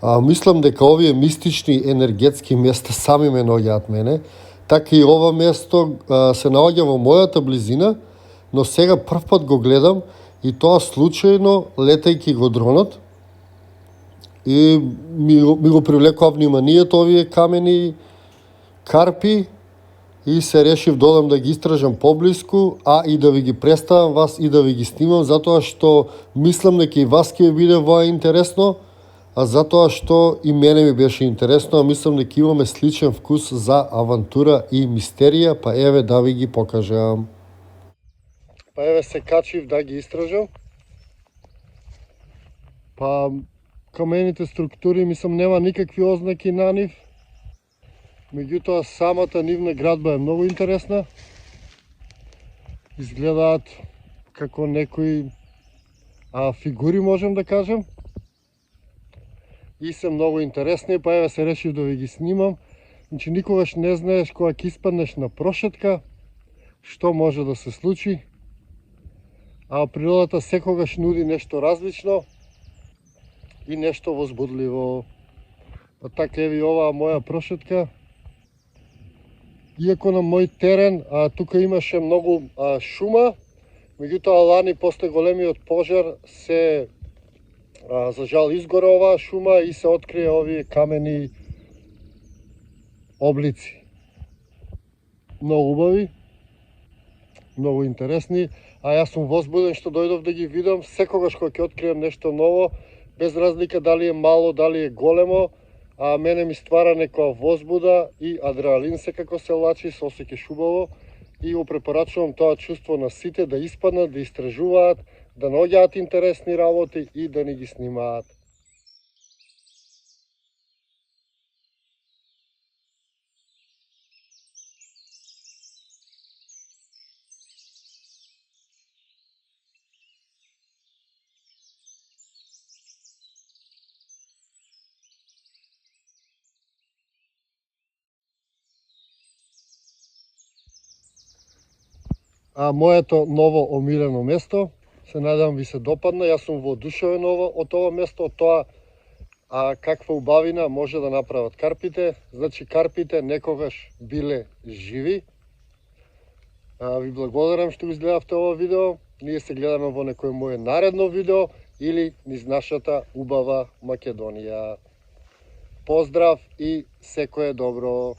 Мислам дека овие мистични енергетски места сами ме наоѓаат мене. Така и ова место се наоѓа во мојата близина, но сега прв пат го гледам и тоа случајно летајќи го дронот. И ми го привлекува вниманието овие камени карпи и се решив да одам да ги истражам поблиску, а и да ви ги представам вас и да ви ги снимам, затоа што мислам дека и вас ќе биде воа интересно, а затоа што и мене ми беше интересно, а мислам дека имаме сличен вкус за авантура и мистерија, па еве да ви ги покажам. Па еве се качив да ги истражам. Па камените структури, мислам, нема никакви ознаки на нив. Меѓутоа, самата нивна градба е многу интересна. Изгледаат како некои фигури, можем да кажем. И се многу интересни, па еве се решив да ви ги снимам. Значи, никогаш не знаеш кога ќе испаднеш на прошетка, што може да се случи. А природата секогаш нуди нешто различно и нешто возбудливо. Па така еви оваа моја прошетка. Иако на мој терен тука имаше многу шума, меѓутоа лани после големиот пожар се за жал изгора оваа шума и се открие овие камени облици. Многу убави, многу интересни, а јас сум возбуден што дојдов да ги видам. Секогаш кога ќе открием нешто ново, без разлика дали е мало, дали е големо, а мене ми ствара некоја возбуда и адреналин секако се лачи, се осеќаш убаво и го препорачувам тоа чувство на сите да испаднат, да истражуваат, да наоѓаат интересни работи и да ни ги снимаат. Моето ново омилено место, се надевам ви се допадна, јас сум воодушевен од ова место, од тоа каква убавина може да направат карпите. Значи, карпите некогаш биле живи. Ви благодарам што го изгледавте ова видео. Ние се гледаме во некој моје наредно видео или низ нашата убава Македонија. Поздрав и секое добро!